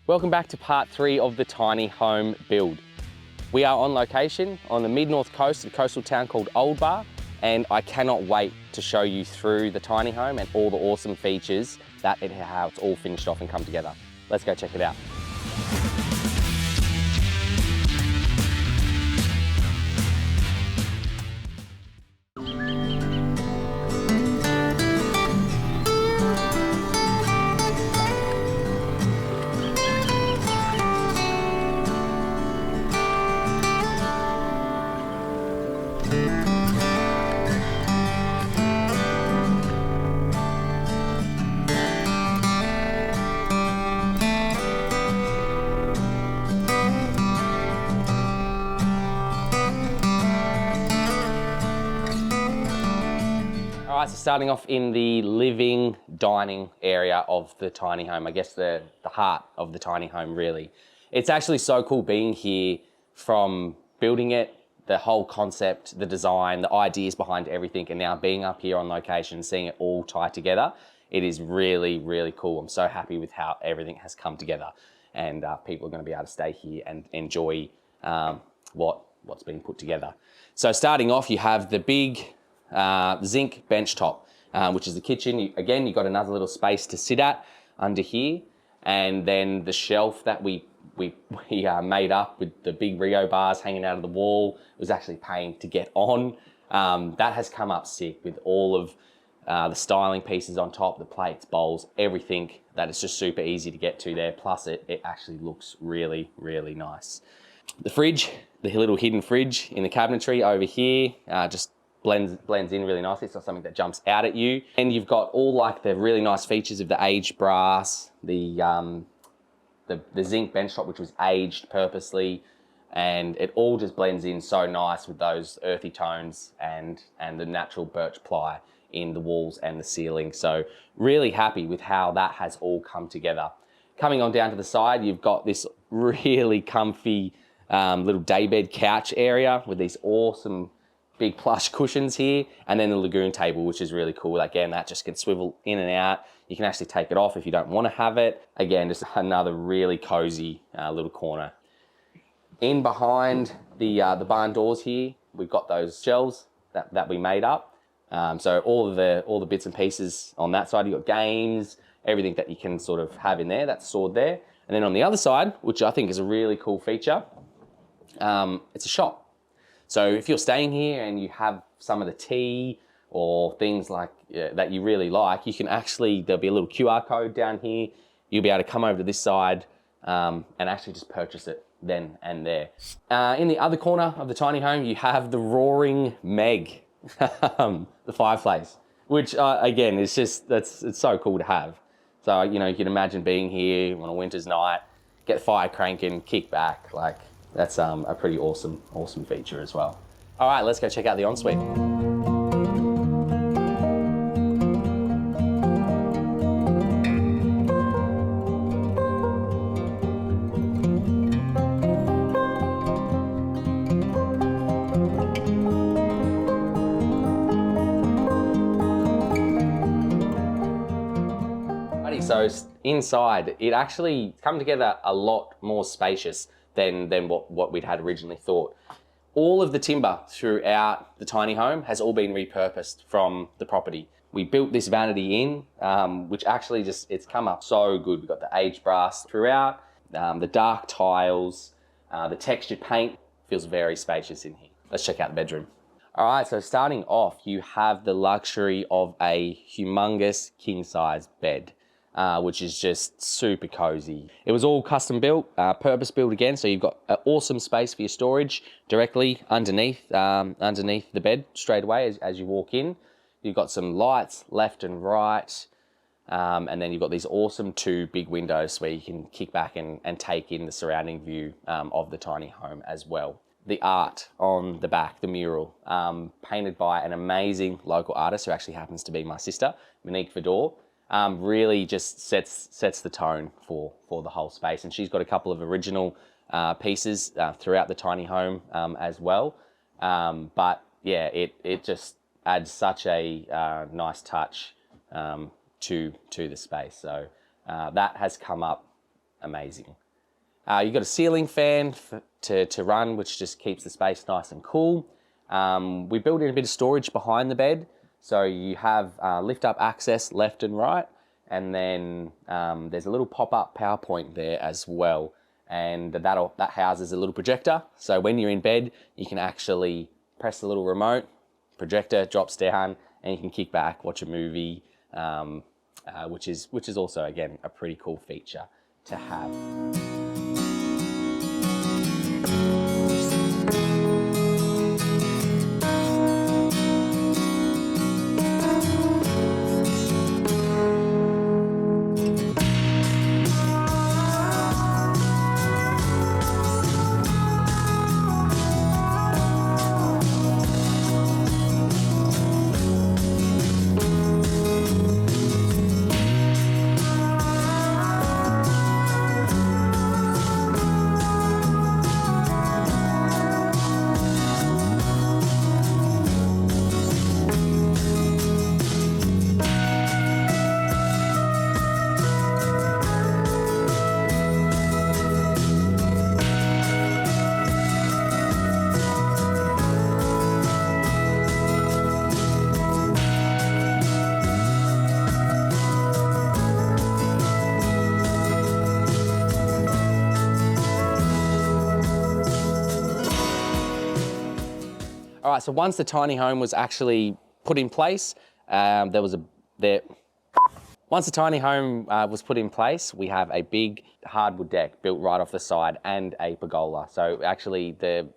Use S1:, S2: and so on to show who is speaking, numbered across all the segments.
S1: Welcome back to part 3 of the tiny home build. We are on location on the mid-north coast of a coastal town called Old Bar, and I cannot wait to show you through the tiny home and all the awesome features that how it's all finished off and come together. Let's go check it out. All right, so starting off in the living, dining area of the tiny home, I guess the heart of the tiny home really. It's actually so cool being here, from building it, the whole concept, the design, the ideas behind everything, and now being up here on location, seeing it all tie together. It is really, really cool. I'm so happy with how everything has come together, and people are going to be able to stay here and enjoy what's being put together. So starting off, you have the big zinc bench top, which is the kitchen. Again, you've got another little space to sit at under here, and then the shelf that we made up with the big Rio bars hanging out of the wall. It was actually pain to get on. That has come up sick with all of the styling pieces on top, the plates, bowls, everything. That is just super easy to get to there. Plus it actually looks really, really nice. The fridge, the little hidden fridge in the cabinetry over here, just blends in really nicely. It's not something that jumps out at you. And you've got all like the really nice features of the aged brass, the zinc bench top, which was aged purposely, and it all just blends in so nice with those earthy tones and the natural birch ply in the walls and the ceiling. So really happy with how that has all come together. Coming on down to the side, you've got this really comfy little daybed couch area with these awesome big plush cushions here, and then the lagoon table, which is really cool. Again, that just can swivel in and out. You can actually take it off if you don't want to have it. Again, just another really cozy little corner. In behind the barn doors here, we've got those shelves that we made up. So all the bits and pieces on that side, you've got games, everything that you can sort of have in there, that's stored there. And then on the other side, which I think is a really cool feature, it's a shop. So if you're staying here and you have some of the tea or things like that you really like, you can actually, there'll be a little QR code down here. You'll be able to come over to this side and actually just purchase it then and there. In the other corner of the tiny home, you have the roaring Meg, the fireplace, which again, it's so cool to have. So, you know, you can imagine being here on a winter's night, get the fire cranking, kick back, like, that's a pretty awesome feature as well. All right, let's go check out the ensuite. So inside, it actually come together a lot more spacious than what we'd had originally thought. All of the timber throughout the tiny home has all been repurposed from the property. We built this vanity in, which actually it's come up so good. We've got the aged brass throughout, the dark tiles, the textured paint. Feels very spacious in here. Let's check out the bedroom. All right, so starting off, you have the luxury of a humongous king-size bed. Which is just super cozy. It was all custom built, purpose built again, so you've got an awesome space for your storage directly underneath the bed straight away as you walk in. You've got some lights left and right, and then you've got these awesome 2 big windows where you can kick back and take in the surrounding view of the tiny home as well. The art on the back, the mural, painted by an amazing local artist who actually happens to be my sister, Monique Fedor. Really just sets the tone for the whole space. And she's got a couple of original pieces throughout the tiny home as well. But yeah, it just adds such a nice touch to the space. So that has come up amazing. You've got a ceiling fan to run, which just keeps the space nice and cool. We built in a bit of storage behind the bed, so you have lift-up access left and right, and then there's a little pop-up power point there as well, and that houses a little projector. So when you're in bed, you can actually press the little remote, projector drops down, and you can kick back, watch a movie, which is also, again, a pretty cool feature to have. All right, so once the tiny home was actually put in place, once the tiny home was put in place, we have a big hardwood deck built right off the side and a pergola. So actually the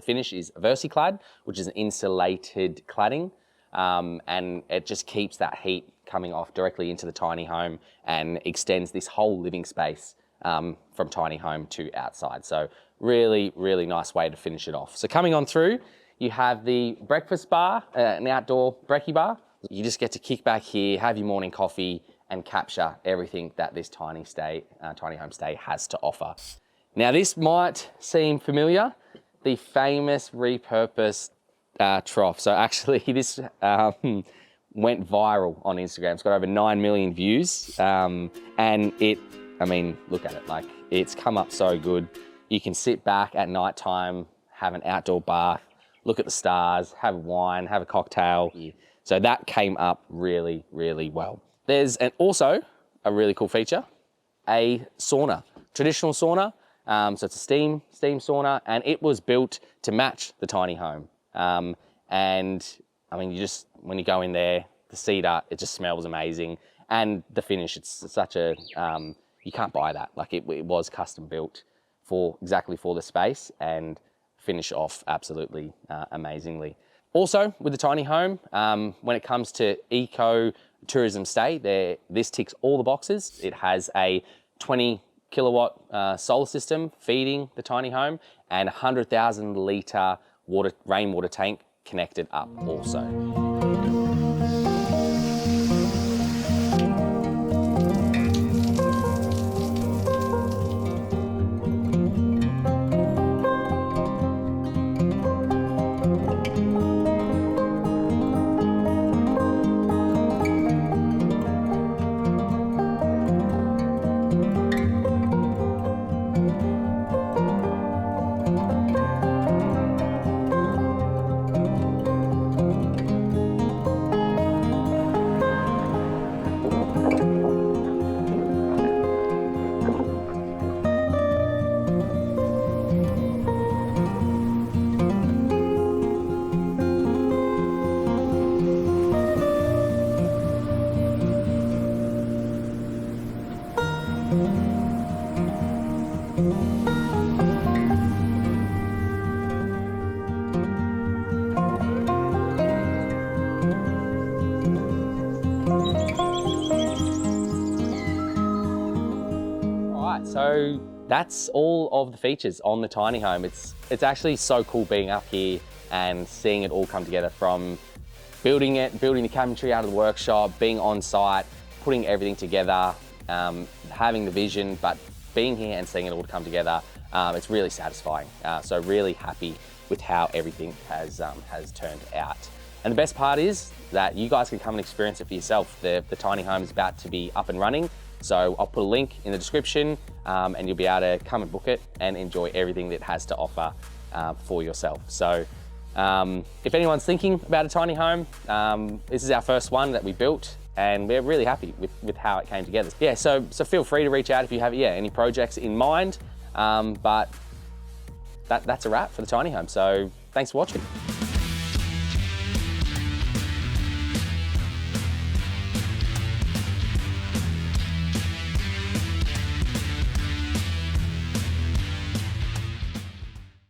S1: finish is VersiClad, which is an insulated cladding, and it just keeps that heat coming off directly into the tiny home and extends this whole living space from tiny home to outside. So really, really nice way to finish it off. So coming on through, you have the breakfast bar, an outdoor brekkie bar. You just get to kick back here, have your morning coffee, and capture everything that this tiny home stay has to offer. Now this might seem familiar, the famous repurposed trough. So actually this went viral on Instagram. It's got over 9 million views, and look at it, like it's come up so good. You can sit back at night time, have an outdoor bath, look at the stars, have a wine, have a cocktail. So that came up really, really well. There's also a really cool feature, a sauna, traditional sauna. So it's a steam sauna, and it was built to match the tiny home. When you go in there, the cedar, it just smells amazing. And the finish, it's such a, you can't buy that. Like it was custom built exactly for the space, and finish off absolutely amazingly. Also with the tiny home, when it comes to eco tourism stay, this ticks all the boxes. It has a 20 kilowatt solar system feeding the tiny home, and 100,000 litre rainwater tank connected up also. So that's all of the features on the tiny home. It's actually so cool being up here and seeing it all come together, from building the cabinetry out of the workshop, being on site, putting everything together, having the vision, but being here and seeing it all come together. It's really satisfying. So really happy with how everything has turned out. And the best part is that you guys can come and experience it for yourself. The tiny home is about to be up and running So I'll put a link in the description and you'll be able to come and book it and enjoy everything that it has to offer for yourself. So if anyone's thinking about a tiny home, this is our first one that we built and we're really happy with how it came together. Yeah, so feel free to reach out if you have any projects in mind, but that's a wrap for the tiny home. So thanks for watching.